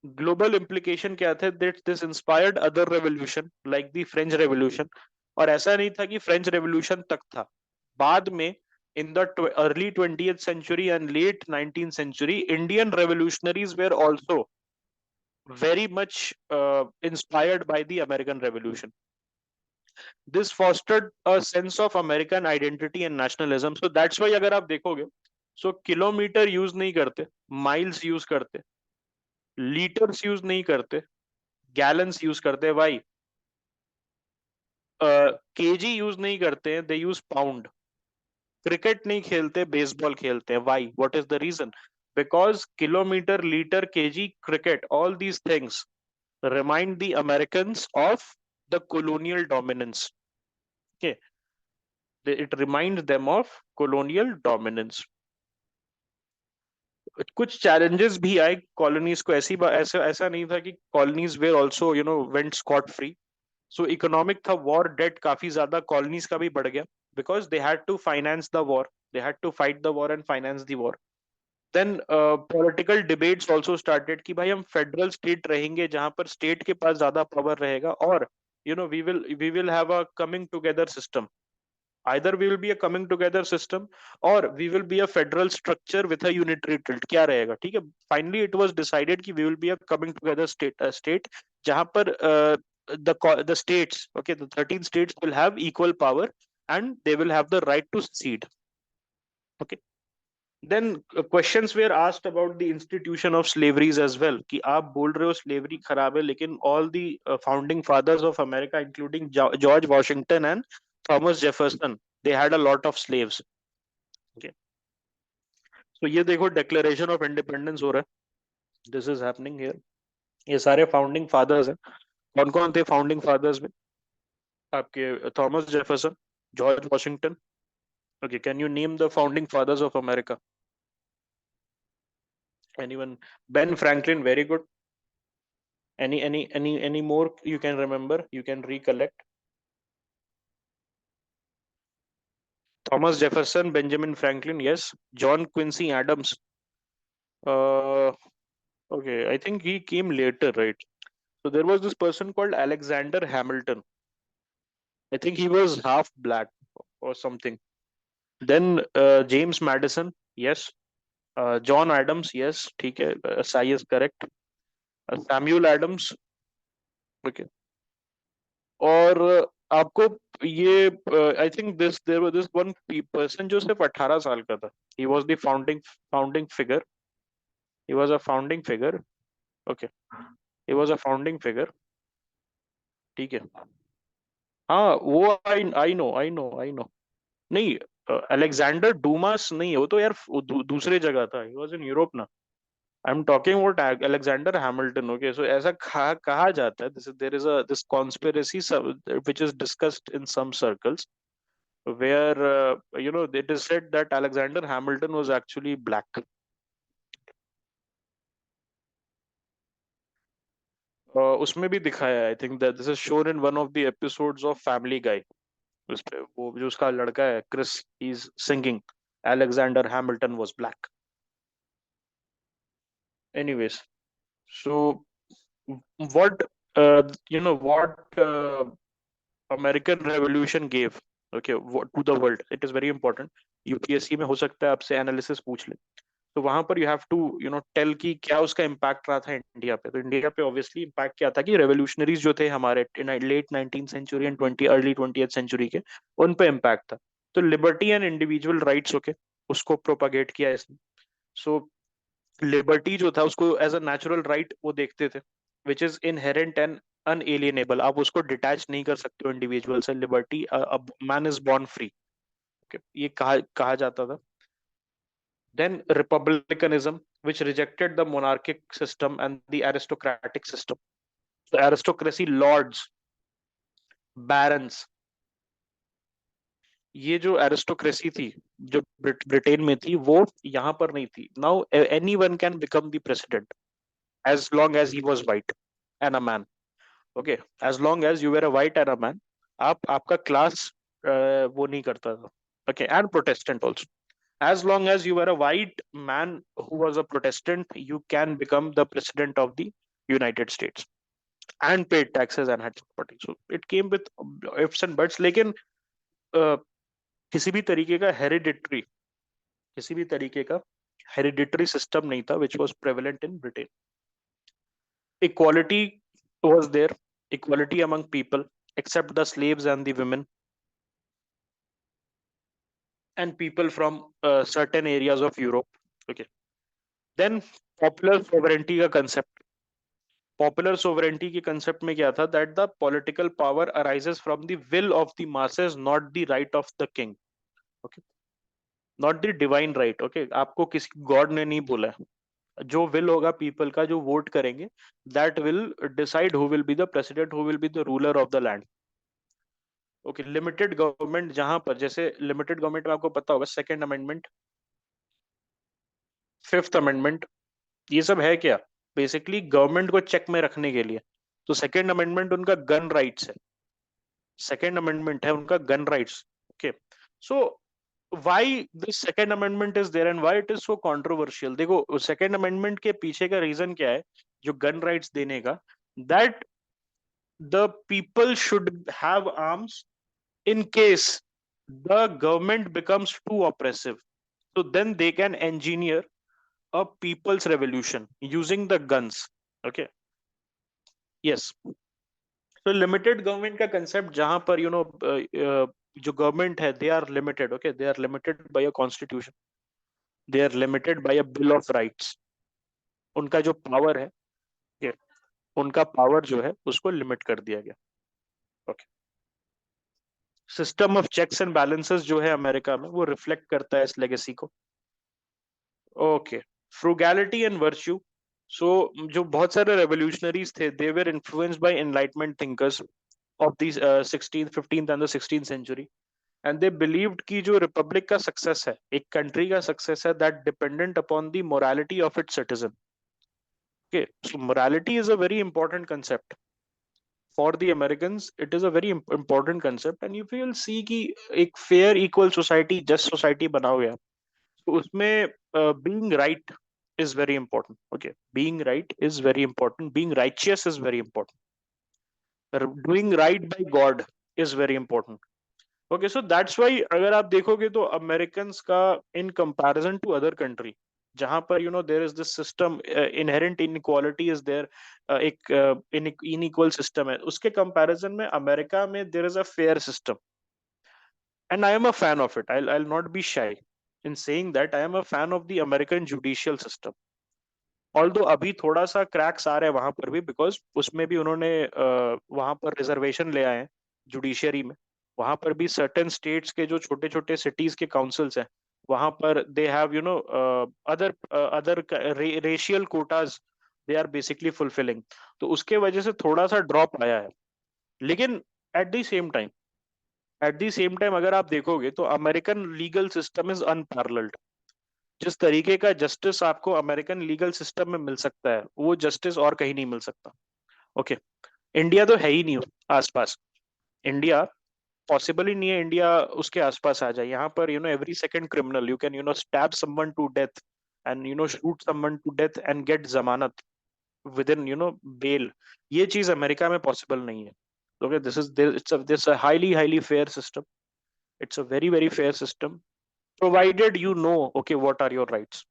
ग्लोबल इम्प्लीकेशन क्या थे, that this inspired other revolution like the French revolution. और ऐसा नहीं था कि फ्रेंच रेवोल्यूशन तक था, बाद में in the early 20th century and late 19th century, Indian revolutionaries were also very much inspired by the American Revolution. This fostered a sense of American identity and nationalism. So that's why अगर आप देखोगे, so kilometre use नहीं करते, miles use करते, litres use नहीं करते, gallons use करते. Y? KG use नहीं करते, दे यूज पाउंड. क्रिकेट नहीं खेलते, बेसबॉल खेलते हैं. Why? What is the reason? Because kilometer, liter, kg, cricket, all these things remind the Americans of the colonial dominance. Okay, it reminds them of colonial dominance. कुछ challenges भी आए colonies को. ऐसा ऐसा नहीं था कि colonies were also went scot free. So economic था, war debt काफी ज्यादा colonies का भी बढ़ गया, because they had to finance the war, they had to fight the war and finance the war. Then political debates also started कि भाई हम फेडरल स्टेट रहेंगे जहां पर स्टेट के पास ज्यादा पावर रहेगा, और we will have a coming together system. Either we will be a coming together system or we will be a federal structure with a unitary tilt. क्या रहेगा? ठीक है, फाइनली इट वाज डिसाइडेड कि we will be a coming together state जहां पर the states, okay, the 13 states will have equal power and they will have the right to secede. Okay. Then questions were asked about the institution of slaveries as well, कि आप बोल रहे हो slavery खराब है, लेकिन all the founding fathers of America, including George Washington and Thomas Jefferson, they had a lot of slaves. Okay. So ये देखो declaration of independence हो रहा है. This is happening here. ये सारे founding fathers हैं. कौन कौन थे founding fathers में? आपके Thomas Jefferson, George Washington. Okay, can you name the founding fathers of America? Anyone? Ben Franklin, very good. Any more you can remember? You can recollect. Thomas Jefferson, Benjamin Franklin, yes. John Quincy Adams. Uh, okay, I think he came later, right? So there was this person called Alexander Hamilton. I think he was half black or something. Then James Madison, yes. John Adams, yes. ठीक है. Sai is correct. Samuel Adams, okay. और आपको ये I think this there was this one person जो सिर्फ 18 साल का था. He was the founding figure. He was a founding figure. Okay. He was a founding figure. ठीक है. हाँ वो आई नो. नहीं, अलेक्जेंडर डूमास नहीं, वो तो यार दूसरे जगह था. ही वाज इन यूरोप ना. I am talking about Alexander Hamilton. Okay, so ऐसा कहा जाता है. There is a this conspiracy which is discussed in some circles where it is said that Alexander Hamilton was actually black. उसमें भी दिखाया है. I think that this is shown in one of the episodes of Family Guy. उस पे वो जो उसका लड़का है Chris, he is singing Alexander Hamilton was black. Anyways, so what what American Revolution gave, okay, to the world, it is very important. UPSC में हो सकता है आपसे एनालिसिस पूछ ले. तो वहां पर यू हैव टू टेल कि क्या उसका इम्पैक्ट रहा था इंडिया पे. तो इंडिया पे ऑब्वियसली इम्पैक्ट क्या था कि रेवोल्यूशनरीज जो थे हमारे late 19th century and early 20th century के, उन पे इम्पैक्ट था. तो liberty and individual rights, okay, उसको प्रोपागेट किया इसने. सो लिबर्टी जो था उसको एज अ नेचुरल राइट वो देखते थे, विच इज इनहेरेंट एंड अनएलिएनेबल. आप उसको डिटैच नहीं कर सकते हो इंडिविजुअल से. Liberty, man is born free, ये कहा जाता था. Then republicanism, which rejected the monarchic system and the aristocratic system. So aristocracy, lords, barons, ये जो एरिस्टोक्रेसी थी जो ब्रिटेन में थी, वो यहाँ पर नहीं थी. Now any one can become the president as long as he was white and a man. Okay, as long as you were a white and a man, आपका क्लास वो नहीं करता था. Okay, and Protestant also. As long as you were a white man who was a Protestant, you can become the president of the United States and paid taxes and had property. So it came with ifs and buts. लेकिन किसी भी तरीके का hereditary system नहीं था which was prevalent in Britain. Equality was there, equality among people except the slaves and the women and people from certain areas of Europe. Okay. Then popular sovereignty का concept. Popular sovereignty के concept में क्या था, that the political power arises from the will of the masses, not the right of the king. Okay, not the divine right. Okay, आपको किसी God ने नहीं बोला है. जो विल होगा पीपल का, जो वोट करेंगे, that will decide who will be the president, who will be the ruler of the land. Okay, limited government, जहां पर जैसे लिमिटेड गवर्नमेंट में आपको पता होगा सेकेंड अमेंडमेंट, फिफ्थ अमेंडमेंट, ये सब है क्या, बेसिकली गवर्नमेंट को चेक में रखने के लिए. तो सेकेंड अमेंडमेंट उनका गन राइट्स है. सेकेंड अमेंडमेंट है उनका gun rights. Okay, so why this second amendment is there and why it is so controversial. देखो सेकेंड अमेंडमेंट के पीछे का रीजन क्या है जो गन राइट्स देने का, that the people should have arms in case the government becomes too oppressive, so then they can engineer a people's revolution using the guns. Okay, yes. So limited government का concept जहां पर जो government है, they are limited. Okay, they are limited by a constitution, they are limited by a bill of rights. उनका जो power है, okay, उनका power जो है उसको लिमिट कर दिया गया. Okay, system of checks and balances जो है अमेरिका में, वो रिफ्लेक्ट करता है इस लेगेसी को. Okay, frugality and virtue. So जो बहुत सारे रेवोल्यूशनरीज थे, they were influenced by enlightenment thinkers of the 16th 15th and the 16th century. And they believed कि जो रिपब्लिक का सक्सेस है, एक कंट्री का सक्सेस है, that dependent upon the morality of its citizen. Okay, so morality is a very important concept for the Americans. It is a very important concept. And you will see कि एक fair equal society, just society बनाओगे आप, तो उसमें being right is very important. Okay, being right is very important, being righteous is very important, doing right by God is very important. Okay, so that's why अगर आप देखोगे तो Americans का in comparison to other country, जहां पर there is this system, inherent inequality is there, एक unequal system है, उसके comparison में अमेरिका में there is a fair system. And I am a fan of it. I'll not be shy in saying that I am a fan of the American judicial system. Although अभी थोड़ा सा cracks आ रहे हैं वहां पर भी, because उसमें भी उन्होंने वहां पर रिजर्वेशन ले आए हैं जुडिशियरी में. वहां पर भी सर्टेन स्टेट्स के जो छोटे छोटे सिटीज के काउंसिल्स हैं, वहां पर they have other other racial quotas, they are basically fulfilling. तो उसके वजह से थोड़ा सा ड्रॉप आया है. लेकिन एट द सेम टाइम अगर आप देखोगे तो American legal system is unparalleled. जिस तरीके का जस्टिस आपको अमेरिकन लीगल सिस्टम में मिल सकता है, वो जस्टिस और कहीं नहीं मिल सकता. ओके, इंडिया तो है ही नहीं आसपास. इंडिया पॉसिबल ही नहीं है इंडिया उसके आसपास आ जाए. यहाँ पर every second criminal you can stab someone to death and shoot someone to death and get जमानत विद इन बेल. ये चीज अमेरिका में पॉसिबल नहीं है. Okay, this highly highly fair system. It's a very very fair system, provided you know okay what are your rights.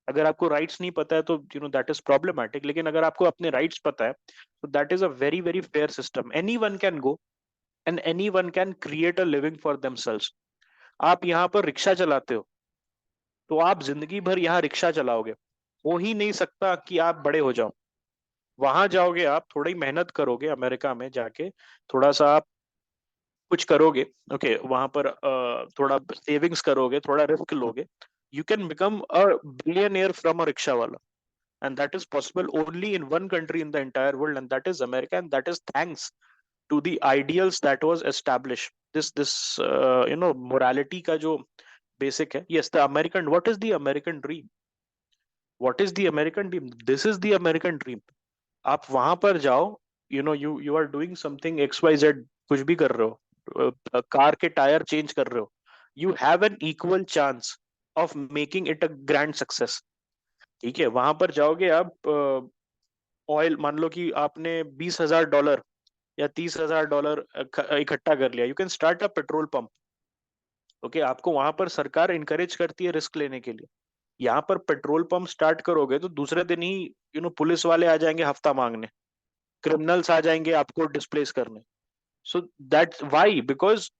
अगर आपको rights नहीं पता है तो दैट इज प्रॉब्लमैटिक. लेकिन अगर आपको अपने राइट्स पता है तो that is a very very fair system. Any one can go and any one can create a living for themselves. आप यहाँ पर रिक्शा चलाते हो तो आप जिंदगी भर यहाँ रिक्शा चलाओगे, हो ही नहीं सकता कि आप बड़े हो जाओ. वहां जाओगे, आप थोड़ी मेहनत करोगे, अमेरिका में जाके थोड़ा सा आप कुछ करोगे. ओके, वहां पर थोड़ा सेविंग्स करोगे, थोड़ा रिस्क लोगे, you can become a billionaire from a rickshaw वाला. And that is possible only in one country in the entire world, and that is America. And that is thanks to the ideals that was established. This morality का जो basic है. Yes, the American, what is the American dream? What is the American dream? This is the American dream. आप वहां पर जाओ, you are doing something XYZ, कुछ भी कर रहे हो, कार के टायर चेंज कर रहे हो, you have an equal chance of making it a grand success. ठीक है, वहां पर जाओगे आप, ऑयल मान लो कि आपने $20,000 या $30,000 इकट्ठा कर लिया, you can start a petrol pump. Okay, आपको वहां पर सरकार इनकरेज करती है रिस्क लेने के लिए. यहाँ पर पेट्रोल पंप स्टार्ट करोगे तो दूसरे दिन ही पुलिस वाले आ जाएंगे हफ्ता मांगने, क्रिमिनल्स आ जाएंगे आपको डिस्प्लेस करने. सो दैट्स व्हाई, बिकॉज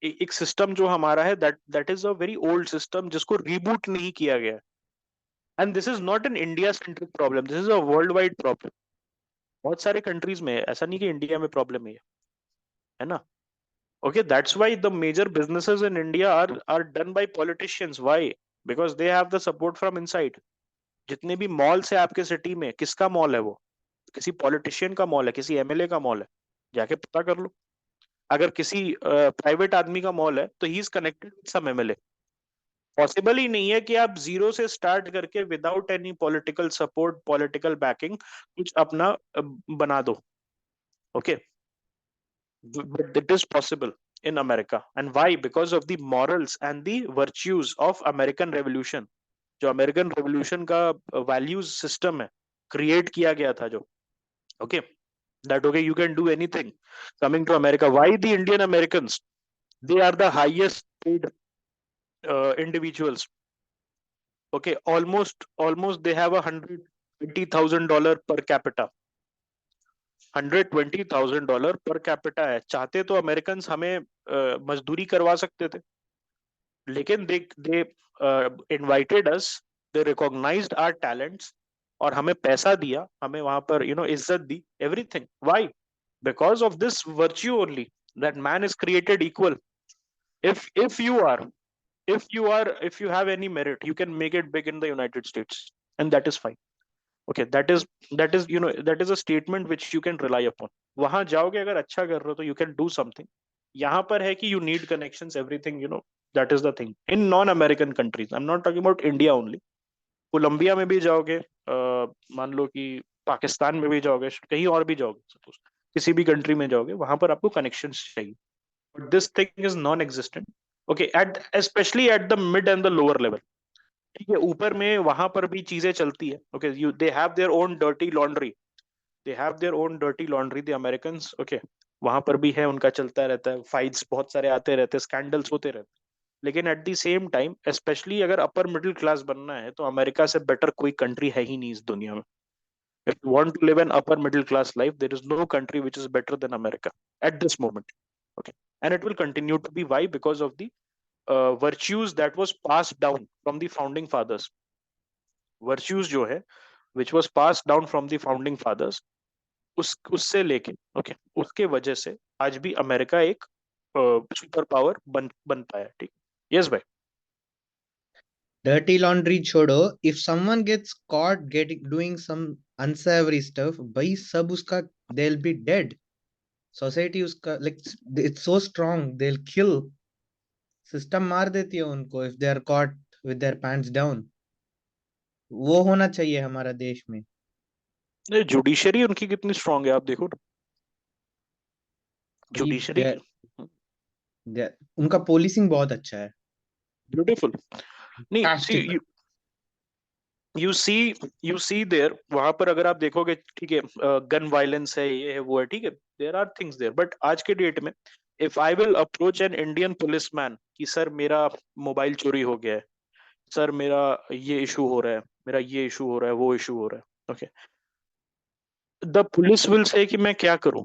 एक सिस्टम जो हमारा है, that is a very old system जिसको रिबूट नहीं किया गया. And this is not an India centric problem, this is a world wide problem. बहुत सारे कंट्रीज में है, ऐसा नहीं कि इंडिया में प्रॉब्लम है ना. Okay, that's why the major businesses in India are done by politicians. Why? Because they have the support from inside. जितने भी मॉल्स है आपके सिटी में, किसका मॉल है वो? किसी पॉलिटिशियन का मॉल है, किसी एमएलए का मॉल है, जाके पता कर लो. अगर किसी प्राइवेट आदमी का मॉल है तो he is connected with some MLA. Possible ही नहीं है कि आप जीरो से स्टार्ट करके without any political support, political backing कुछ अपना बना दो. Okay, but it is possible in America. And why? Because of the morals and the virtues of American Revolution. जो अमेरिकन रेवोल्यूशन का वैल्यूज सिस्टम है, create किया गया था जो. Okay, that okay you can do anything. Coming to America, why the Indian Americans, they are the highest paid individuals. Okay, almost they have $120,000 per capita. $120,000 per capita है. चाहते तो American हमें मजदूरी करवा सकते थे, लेकिन they invited us, they recognised our talents और हमें पैसा दिया, हमें वहां पर इज्जत दी, everything. Why? Because of this virtue only, that man is created equal. if you are if you have any merit, you can make it big in the United States, and that is fine. Okay, that is a statement which you can rely upon. वहां जाओगे, अगर अच्छा कर रहे हो तो you can do something. यहाँ पर है कि you need connections everything, that is the thing in non American countries. I am not talking about India only. Colombia में भी जाओगे, मान लो कि पाकिस्तान में भी जाओगे, कहीं और भी जाओगे, suppose, किसी भी कंट्री में जाओगे, वहां पर आपको कनेक्शंस चाहिए। But this thing is non existent, okay, at specially at the mid and the lower level. ठीक है, ऊपर में वहां पर भी चीजें चलती है, okay, you they have their own dirty laundry, they have their own dirty laundry the Americans, okay. वहां पर भी है, उनका चलता रहता है, फाइट्स बहुत सारे आते रहते हैं, स्कैंडल्स होते रहते हैं। लेकिन at the same time, specially अगर अपर मिडिल क्लास बनना है, तो अमेरिका से बेटर कोई कंट्री है ही नहीं इस दुनिया में। If you want to live an upper middle class life, there is no country which is better than America at this moment, okay. And it will continue to be, why? Because of the virtues that was passed down from the founding fathers, virtues जो है which was passed down from the founding fathers, उससे लेके, okay, उसके वजह से आज भी America एक सुपर पावर बन पाया, ठीक। यस भाई। Dirty laundry छोड़ो, if someone gets caught getting doing some unsavory stuff, भाई सब उसका, they'll be dead. Society उसका like it's so strong, they'll kill. System मार देती है उनको if they are caught with their pants down. वो होना चाहिए हमारा देश में। जुडिशरी उनकी कितनी स्ट्रांग है, आप देखो ना, भाई जुडिशरी उनका पोलिसिंग बहुत अच्छा है। ब्यूटीफुल। नहीं, see Fantastic. You see you see there, वहां पर अगर आप देखोगे, ठीक है, गन वायलेंस है, ये है, वो है, ठीक है, there are things there, but आज के डेट में if I will approach an Indian policeman कि सर मेरा मोबाइल चोरी हो गया है, सर मेरा ये इशू हो रहा है, मेरा ये इशू हो रहा है, वो इशू हो रहा है, okay, the police will say कि मैं क्या करूं,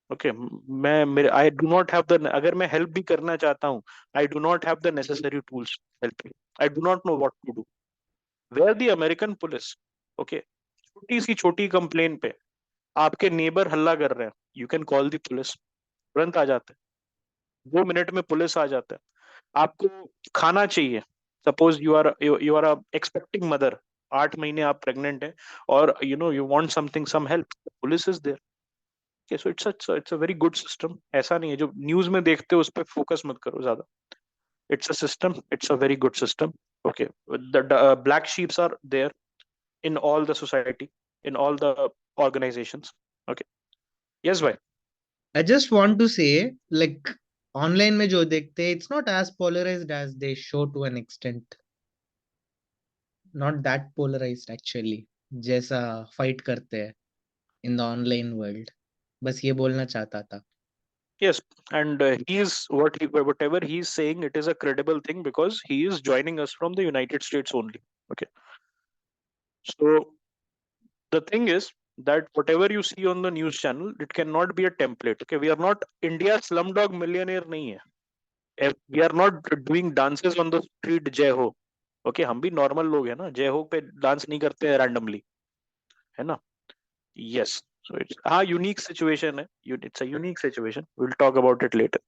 ओके, मैं मेरे I do not have the, अगर मैं हेल्प भी करना चाहता हूं, I do not have the necessary tools help, I do not know what to do. Where the American police, okay, छोटी सी छोटी कंप्लेन पे आपके नेबर हल्ला कर रहे हैं, you can call the police, तुरंत आ जाते हैं, 2 मिनट में पुलिस आ जाता है। आपको खाना चाहिए, suppose you are expecting mother, 8 महीने आप प्रेग्नेंट है, और you want something, some help, police is there. So it's a very good system. ऐसा नहीं है जो न्यूज में देखते हो उस पर फोकस मत करो ज्यादा। It's a system, it's a very good system, okay. The black sheeps are there in all the society, in all the organizations, okay। yes bhai। I just want to say, like, online में जो देखते हैं, it's not as polarized as they show to an extent. Not that polarized actually. जैसा fight करते हैं in the online world. बस ये बोलना चाहता था। yes, and he is whatever he is saying, it is a credible thing because he is joining us from the United States only, okay। So the thing is that whatever you see on the news channel, it cannot be a template, okay। We are not India slumdog millionaire nahi hai, we are not doing dances on the street जय हो, okay, हम भी normal लोग हैं ना, जय हो पे डांस नहीं करते हैं रैंडमली, है ना। यस, सो इट्स हाँ यूनिक सिचुएशन है, it's a unique situation, will talk about it later.